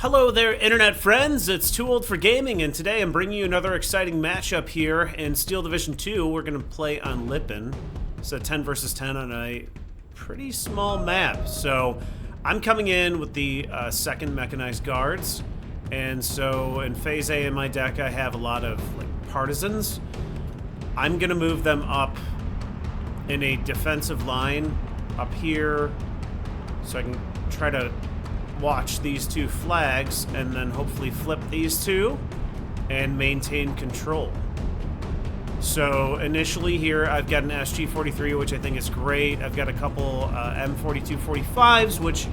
Hello there, internet friends. It's Too Old for Gaming, and today I'm bringing you another exciting matchup here in Steel Division 2. We're going to play on Lipin. It's a 10 versus 10 on a pretty small map. So I'm coming in with the second mechanized guards, and so in Phase A in my deck I have a lot of partisans. I'm going to move them up in a defensive line up here so I can try to watch these two flags and then hopefully flip these two and maintain control. So initially here I've got an SG-43, which I think is great. I've got a couple M42-45s, which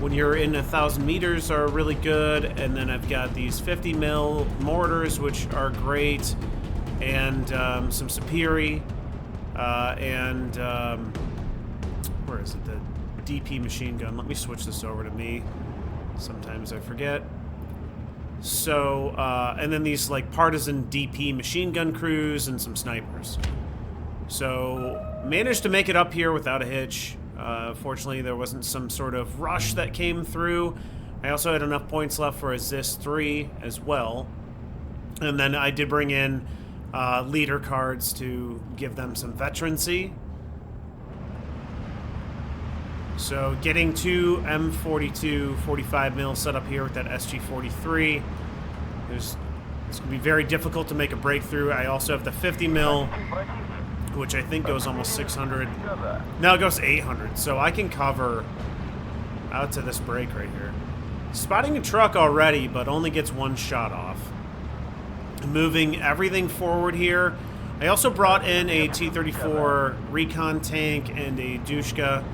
when you're in 1,000 meters are really good, and then I've got these 50 mil mortars, which are great, and some Superi, and where is it, the DP machine gun. Let me switch this over to me. Sometimes I forget. So, and then these partisan DP machine gun crews and some snipers. So, managed to make it up here without a hitch. Fortunately, there wasn't some sort of rush that came through. I also had enough points left for a ZIS 3 as well. And then I did bring in leader cards to give them some veterancy. So getting two M42 45 mil set up here with that SG-43, it's going to be very difficult to make a breakthrough. I also have the 50 mil, which I think goes almost 600. No, it goes 800, so I can cover out to this break right here. Spotting a truck already, but only gets one shot off. Moving everything forward here. I also brought in a T-34 recon tank and a Dushka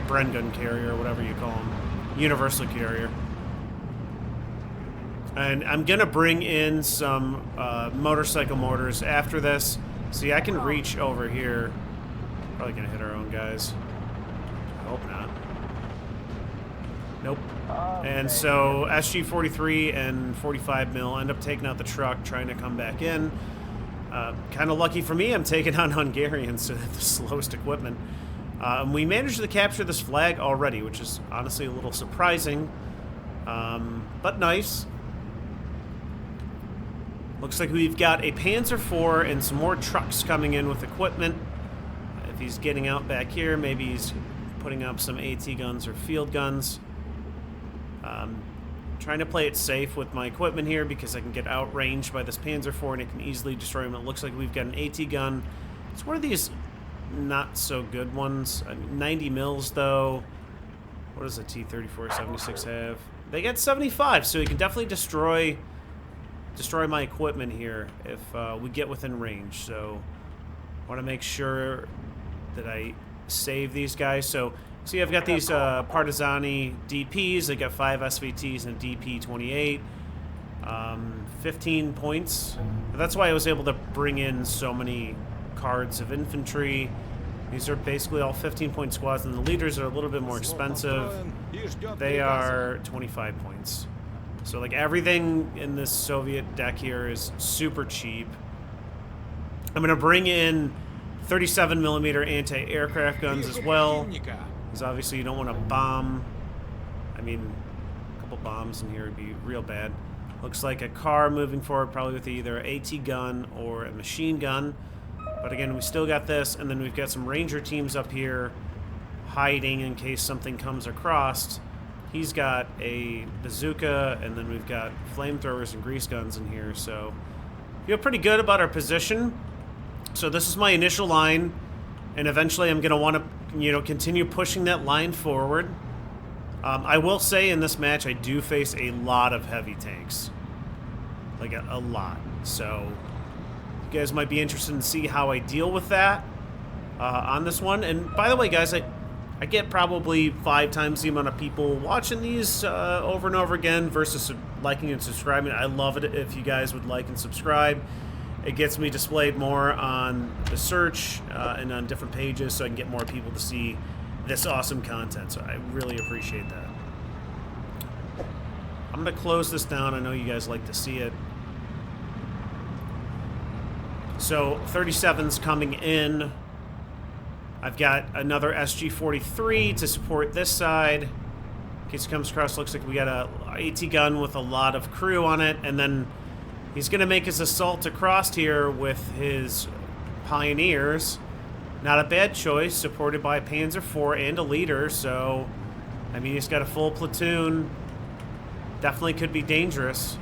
Bren gun carrier, whatever you call them, universal carrier. And I'm gonna bring in some motorcycle mortars after this. See, I can reach over here. Probably gonna hit our own guys. I hope not. Nope. And so SG-43 and 45 mil end up taking out the truck, trying to come back in. Kind of lucky for me, I'm taking on Hungarians, so the slowest equipment. We managed to capture this flag already, which is honestly a little surprising, but nice. Looks like we've got a Panzer IV and some more trucks coming in with equipment. If he's getting out back here, maybe he's putting up some AT guns or field guns. Trying to play it safe with my equipment here because I can get outranged by this Panzer IV and it can easily destroy him. It looks like we've got an AT gun. It's one of these not so good ones. 90 mils though. What does a T-34 76 have? They get 75, so you can definitely destroy my equipment here if we get within range. So I want to make sure that I save these guys. So see, I've got these Partizani DPs. I got 5 SVTs and a DP-28. 15 points. That's why I was able to bring in so many cards of infantry. These are basically all 15-point squads, and the leaders are a little bit more expensive. They are 25 points. So everything in this Soviet deck here is super cheap. I'm going to bring in 37mm anti-aircraft guns as well. Because obviously you don't want to bomb. I mean, a couple bombs in here would be real bad. Looks like a car moving forward, probably with either an AT gun or a machine gun. But again, we still got this, and then we've got some ranger teams up here hiding in case something comes across. He's got a bazooka, and then we've got flamethrowers and grease guns in here, so feel pretty good about our position. So this is my initial line, and eventually I'm going to want to continue pushing that line forward. I will say in this match I do face a lot of heavy tanks. A lot. So you guys might be interested in see how I deal with that on this one. And by the way, guys, I get probably 5 times the amount of people watching these over and over again versus liking and subscribing. I love it if you guys would like and subscribe. It gets me displayed more on the search and on different pages so I can get more people to see this awesome content. So I really appreciate that. I'm going to close this down. I know you guys like to see it. So 37's coming in. I've got another SG-43 to support this side. case he comes across, looks like we got a AT gun with a lot of crew on it, and then he's going to make his assault across here with his Pioneers. Not a bad choice, supported by a Panzer IV and a leader, so, I mean, he's got a full platoon. Definitely could be dangerous.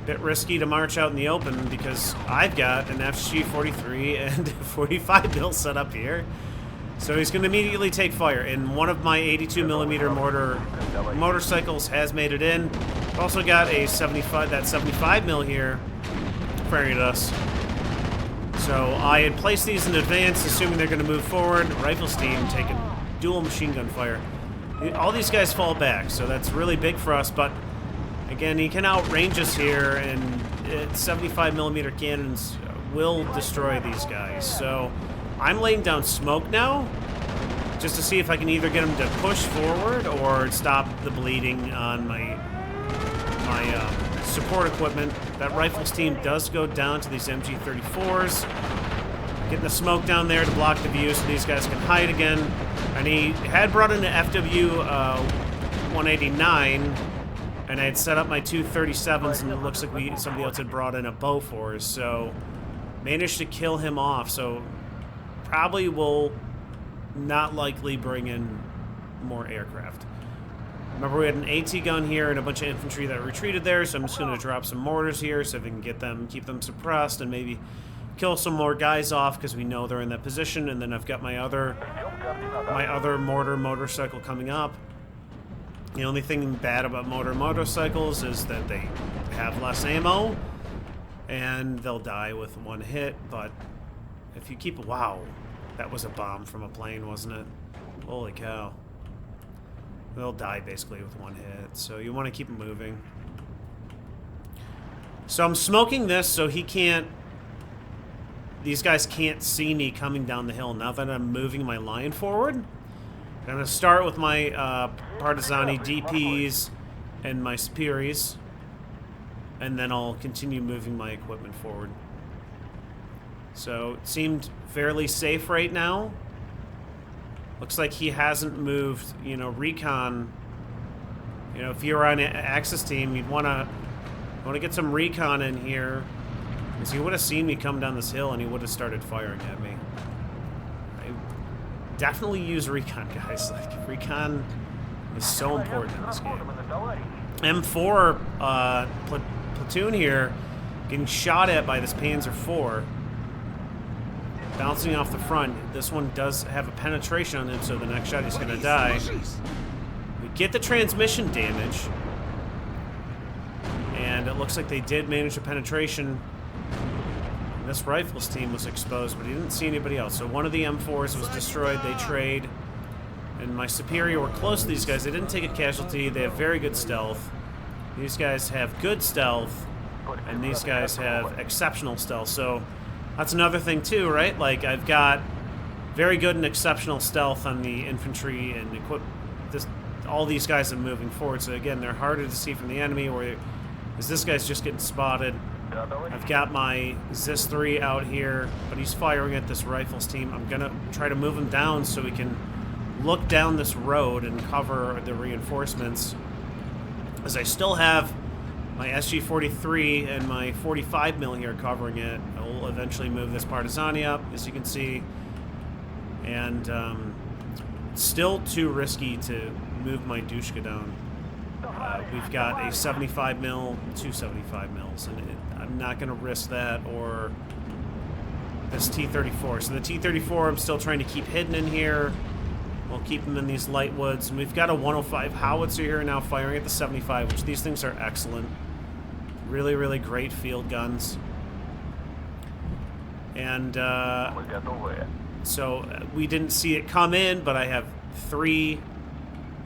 Bit risky to march out in the open because I've got an FG-43 and 45 mil set up here. So he's going to immediately take fire, and one of my 82mm motorcycles has made it in. I've also got a 75 mil here firing at us. So I had placed these in advance, assuming they're going to move forward. Rifles team taking dual machine gun fire. All these guys fall back, so that's really big for us, but again, he can outrange us here, and 75mm cannons will destroy these guys. So I'm laying down smoke now, just to see if I can either get him to push forward or stop the bleeding on my support equipment. That rifles team does go down to these MG34s. Getting the smoke down there to block the view so these guys can hide again. And he had brought in an FW 189, and I had set up my 237s, and it looks like somebody else had brought in a Bofors, so managed to kill him off. So probably will not likely bring in more aircraft. Remember, we had an AT gun here and a bunch of infantry that retreated there, so I'm just going to drop some mortars here so we can get them, keep them suppressed, and maybe kill some more guys off because we know they're in that position. And then I've got my other motorcycle coming up. The only thing bad about motorcycles is that they have less ammo and they'll die with one hit. But if you keep, wow, that was a bomb from a plane, wasn't it? Holy cow. They'll die basically with one hit, so you want to keep them moving. So I'm smoking this so he can't, these guys can't see me coming down the hill now that I'm moving my line forward. I'm going to start with my Partizani DPs and my Spiris, and then I'll continue moving my equipment forward. So it seemed fairly safe right now. Looks like he hasn't moved, you know, recon. You know, if you're on an Axis team, you'd want to get some recon in here, because he would have seen me come down this hill and he would have started firing at me. I definitely use recon, guys. Like, recon is so important in this game. M4 platoon here getting shot at by this Panzer IV. Bouncing off the front. This one does have a penetration on him, so the next shot he's going to die. We get the transmission damage. And it looks like they did manage a penetration. And this rifles team was exposed, but he didn't see anybody else. So one of the M4s was destroyed. They trade. And my Superior were close to these guys. They didn't take a casualty. They have very good stealth. These guys have good stealth. And these guys have exceptional stealth. So that's another thing too, right? Like, I've got very good and exceptional stealth on the infantry and all these guys are moving forward. So again, they're harder to see from the enemy, or is this guy's just getting spotted. I've got my ZIS-3 out here, but he's firing at this rifles team. I'm gonna try to move him down so we can look down this road and cover the reinforcements, as I still have my SG-43 and my 45 mil here covering it. I'll eventually move this Partizani up, as you can see. And still too risky to move my Dushka down. We've got a 75 mil, two 75 mils, and I'm not going to risk that, or this T-34. So the T-34 I'm still trying to keep hidden in here. We'll keep them in these light woods. And we've got a 105 howitzer here now firing at the 75, which these things are excellent. Really, really great field guns. And so we didn't see it come in, but I have 3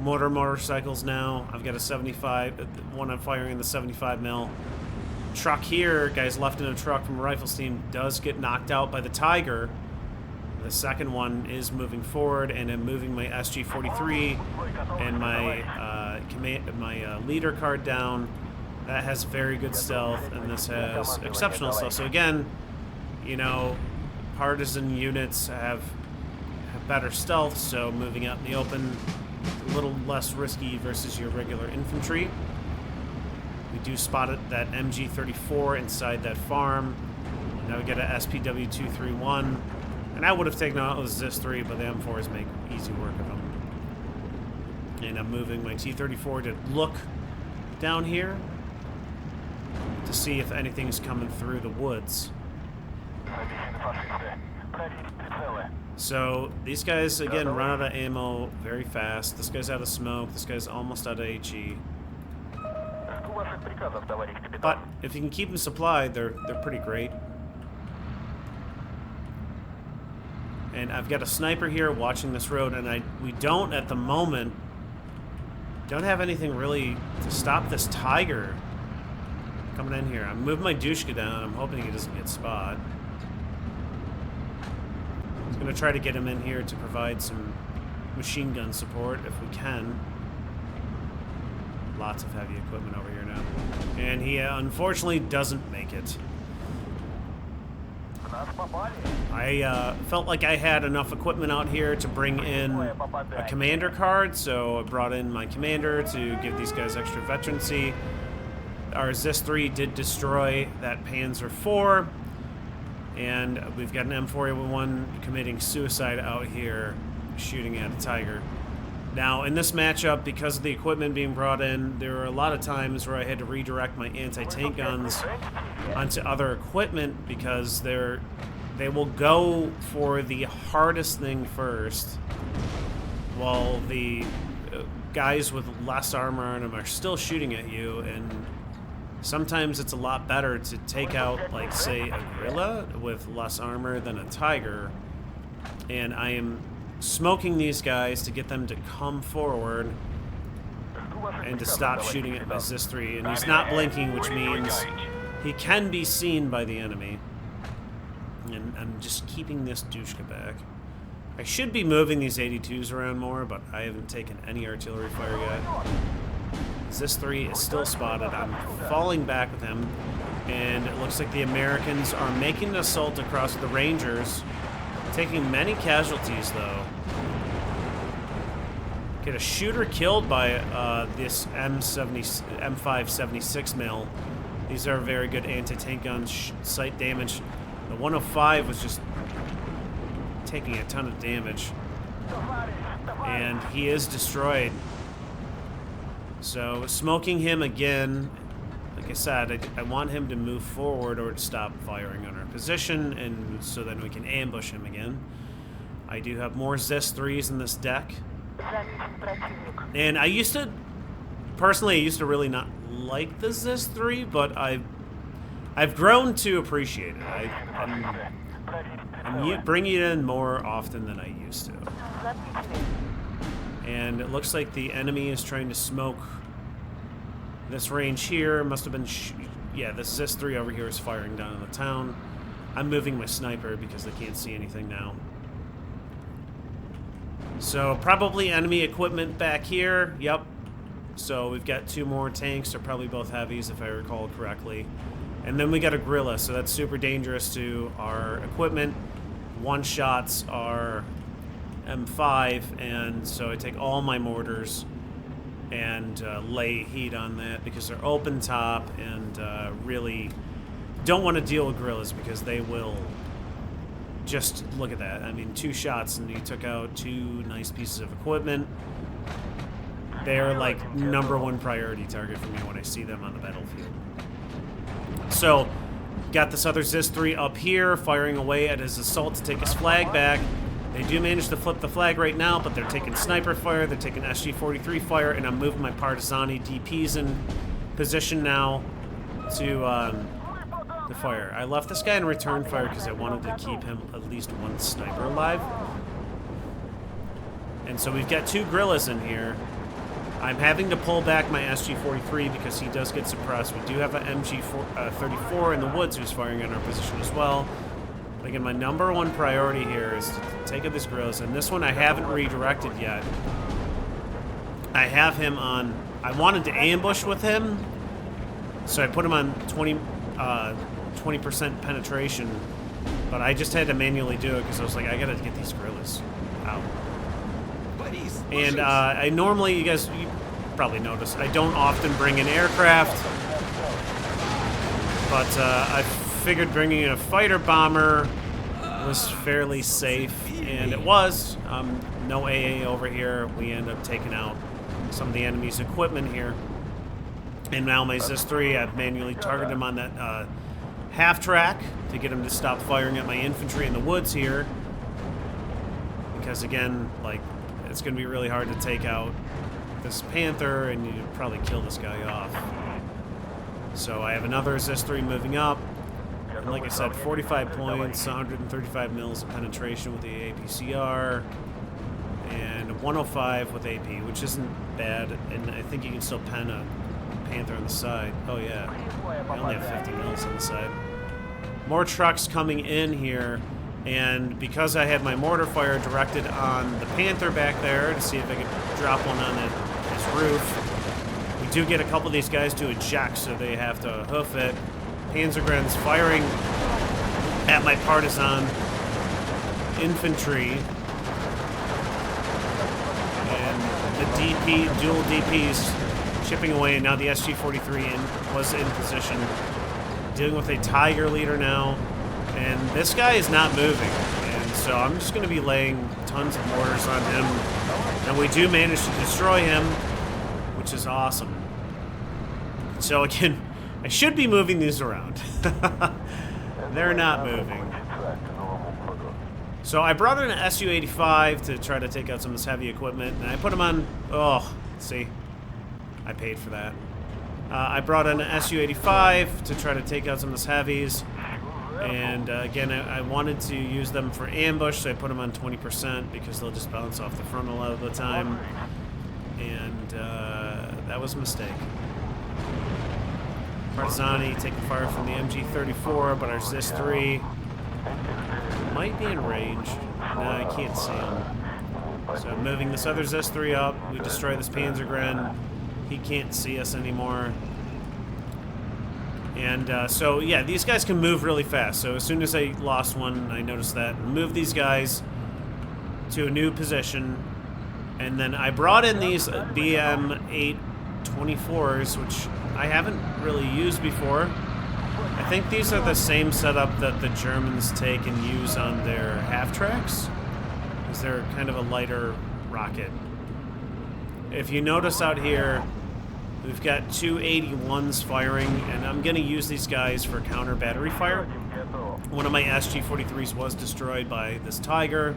motorcycles now. I've got a 75, one I'm firing in the 75 mil. Truck here, guys left in a truck from a rifles team, does get knocked out by the Tiger. The second one is moving forward, and I'm moving my SG-43 and my leader card down. That has very good stealth, and this has exceptional stealth. So again, you know, partisan units have better stealth, so moving out in the open a little less risky versus your regular infantry. We do spot that MG34 inside that farm. Now we get a SPW231. And I would have taken out the ZIS-3, but the M4s make easy work of them. And I'm moving my T-34 to look down here to see if anything's coming through the woods. So these guys, again, run out of ammo very fast. This guy's out of smoke. This guy's almost out of HE. But if you can keep them supplied, they're pretty great. And I've got a sniper here watching this road, and we don't, at the moment, don't have anything really to stop this Tiger coming in here. I'm moving my Dushka down. I'm hoping he doesn't get spot. I'm going to try to get him in here to provide some machine gun support if we can. Lots of heavy equipment over here now. And he unfortunately doesn't make it. I felt like I had enough equipment out here to bring in a commander card, so I brought in my commander to give these guys extra veterancy. Our ZIS-3 did destroy that Panzer IV, and we've got an M4A1 committing suicide out here shooting at a Tiger. Now, in this matchup, because of the equipment being brought in, there were a lot of times where I had to redirect my anti-tank guns onto other equipment because they will go for the hardest thing first, while the guys with less armor on them are still shooting at you, and sometimes it's a lot better to take out, like, say, a gorilla with less armor than a Tiger, and I am smoking these guys to get them to come forward and to stop shooting at my ZIS-3. And he's not blinking, which means he can be seen by the enemy. And I'm just keeping this Dushka back. I should be moving these 82s around more, but I haven't taken any artillery fire yet. ZIS-3 is still spotted. I'm falling back with him, and it looks like the Americans are making an assault across the Rangers, taking many casualties, though. Get a shooter killed by this M576 mil. These are very good anti-tank guns, sight damage. The 105 was just taking a ton of damage. And he is destroyed. So, smoking him again. Like I said, I want him to move forward or to stop firing on our position, and so then we can ambush him again. I do have more ZIS-3s in this deck. And I used to, personally, I used to really not like the ZIS-3, but I've grown to appreciate it. I'm bringing it in more often than I used to. And it looks like the enemy is trying to smoke this range here. Must have been, yeah, this ZIS-3 over here is firing down in the town. I'm moving my sniper because they can't see anything now. So probably enemy equipment back here. Yep. So we've got two more tanks. They're probably both heavies if I recall correctly. And then we got a gorilla, so that's super dangerous to our equipment. One-shots are M5, and so I take all my mortars and lay heat on that because they're open top, and really don't want to deal with gorillas because they will just look at that. I mean, 2 shots and you took out 2 nice pieces of equipment. They're like #1 priority target for me when I see them on the battlefield. So, got this other ZIS-3 up here, firing away at his assault to take his flag back. They do manage to flip the flag right now, but they're taking sniper fire, they're taking SG-43 fire, and I'm moving my Partisani DPs in position now to fire. I left this guy in return fire because I wanted to keep him at least 1 sniper alive. And so we've got 2 gorillas in here. I'm having to pull back my SG-43 because he does get suppressed. We do have an MG-34 in the woods who's firing on our position as well. But again, my #1 priority here is to take out these gorillas. And this one I haven't redirected yet. I have him on... I wanted to ambush with him, so I put him on 20% penetration. But I just had to manually do it because I was like, I gotta get these gorillas out. Борис, And I normally, you probably noticed, I don't often bring in aircraft. But I figured bringing in a fighter bomber was fairly safe. And it was. No AA over here. We end up taking out some of the enemy's equipment here. And now my ZIS-3, I've manually targeted him on that half track to get him to stop firing at my infantry in the woods here. Because again, like, it's going to be really hard to take out this Panther, and you'd probably kill this guy off. So I have another ZIS-3 moving up. And like I said, 45 points, 135 mils of penetration with the APCR, and 105 with AP, which isn't bad. And I think you can still pen a Panther on the side. Oh yeah, I only have 50 mils on the side. More trucks coming in here, and because I had my mortar fire directed on the Panther back there to see if I could drop one on his roof, we do get a couple of these guys to eject, so they have to hoof it. Panzergren's firing at my partisan infantry, and the DP, dual DPs chipping away, and now the SG-43 was in position, dealing with a Tiger leader now, and this guy is not moving, and so I'm just going to be laying tons of mortars on him, and we do manage to destroy him, which is awesome. So again, I should be moving these around. They're not moving. So I brought in an Su-85 to try to take out some of this heavy equipment, and I put them on, oh, see, I paid for that. I brought in an Su-85 to try to take out some of this heavies, and again, I wanted to use them for ambush, so I put them on 20% because they'll just bounce off the front a lot of the time, and that was a mistake. Partizani taking fire from the MG-34, but our ZIS-3 might be in range. No, I can't see him. So I'm moving this other ZIS-3 up. We destroy this Panzergren. He can't see us anymore. And so, yeah, these guys can move really fast. So as soon as I lost one, I noticed that. Move these guys to a new position. And then I brought in these BM-824s, which I haven't really used before. I think these are the same setup that the Germans take and use on their half-tracks, because they're kind of a lighter rocket. If you notice out here, we've got two 81s firing, and I'm going to use these guys for counter battery fire. One of my SG-43s was destroyed by this Tiger.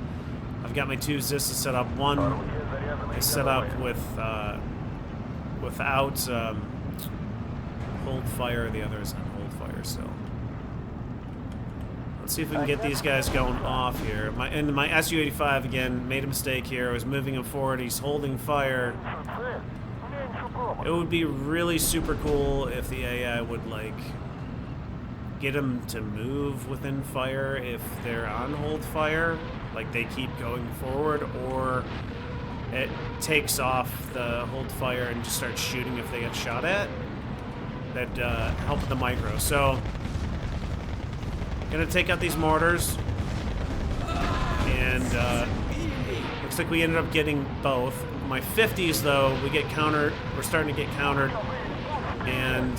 I've got my two ZISs set up. One is set up with without hold fire, the other is on hold fire still. Let's see if we can get these guys going off here. My Su-85 again made a mistake here. I was moving him forward. He's holding fire. It would be really super cool if the AI would like get him to move within fire if they're on hold fire, like they keep going forward, or it takes off the hold fire and just starts shooting if they get shot at. That'd help with the micro. So, gonna take out these mortars, and looks like we ended up getting both. My 50s, though, we get countered. We're starting to get countered, and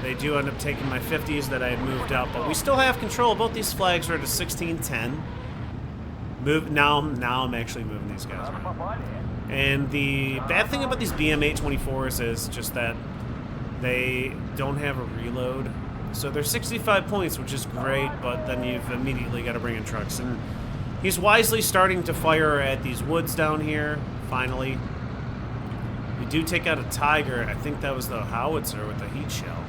they do end up taking my 50s that I had moved out. But we still have control. Both these flags are at a 1610. Now I'm actually moving these guys around. And the bad thing about these BM-824s is just that they don't have a reload. So they're 65 points, which is great, but then you've immediately got to bring in trucks. And he's wisely starting to fire at these woods down here, finally. We do take out a Tiger. I think that was the howitzer with the heat shell.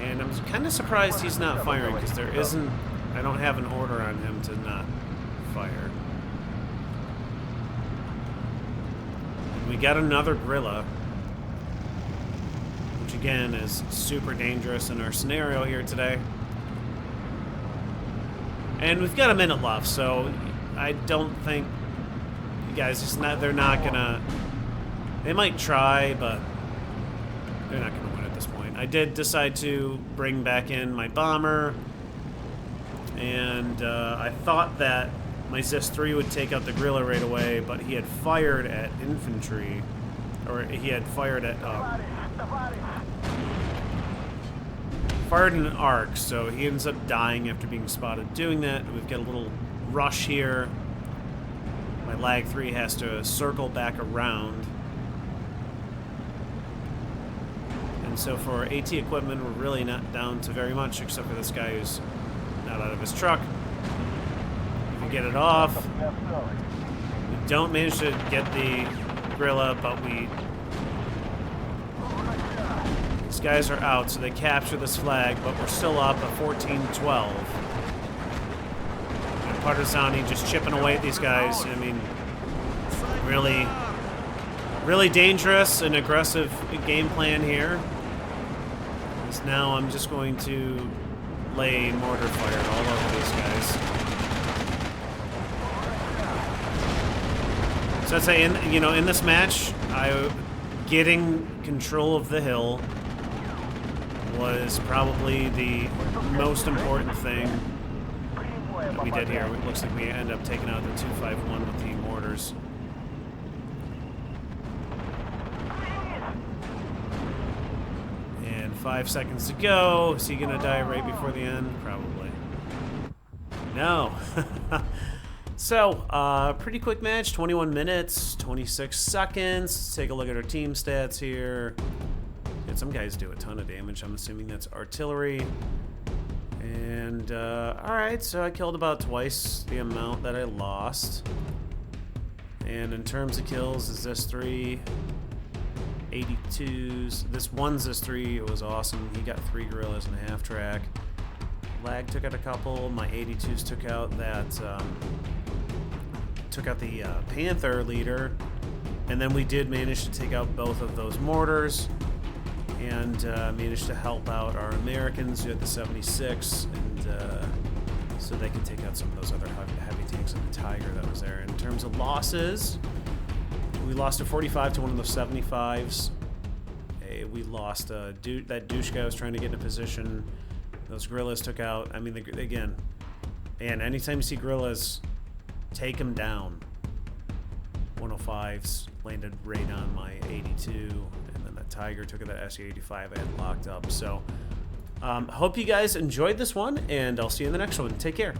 And I'm kind of surprised he's not firing, because there isn't... I don't have an order on him to not fire. And we got another Gorilla, which again is super dangerous in our scenario here today. And we've got a minute left, so I don't think you guys they're not gonna, they might try, but they're not gonna win at this point. I did decide to bring back in my bomber, and I thought that my Zis-3 would take out the guerrilla right away, but he had fired at infantry, or he had fired at fired in an arc, so he ends up dying after being spotted doing that. We've got a little rush here. My Lag 3 has to circle back around. And so for AT equipment, we're really not down to very much, except for this guy who's not out of his truck. We get it off. We don't manage to get the guerrilla, but these guys are out, so they capture this flag, but we're still up at 14-12. And Partisani just chipping away at these guys. I mean, really, really dangerous and aggressive game plan here. Because now I'm just going to lay mortar fire all over these guys. So I'd say, in this match, getting control of the hill was probably the most important thing that we did here. It looks like we end up taking out the 251 with the mortars. And 5 seconds to go. Is he gonna die right before the end? Probably. No. So, pretty quick match, 21 minutes, 26 seconds. Let's take a look at our team stats here. And some guys do a ton of damage. I'm assuming that's artillery. And, alright, so I killed about twice the amount that I lost. And in terms of kills, is this 3 82s. This one Zis-3, it was awesome. He got 3 guerrillas and a half-track. Lag took out a couple. My 82s took out that, the Panther leader. And then we did manage to take out both of those mortars. And managed to help out our Americans who had the 76, and so they could take out some of those other heavy tanks and the Tiger that was there. In terms of losses, we lost a 45 to one of the 75s. We lost that douche guy was trying to get in a position. Those guerrillas took out. I mean, again, and anytime you see guerrillas, take them down. 105s landed right on my 82. That Tiger took that SE-85 I had locked up. So, hope you guys enjoyed this one, and I'll see you in the next one. Take care.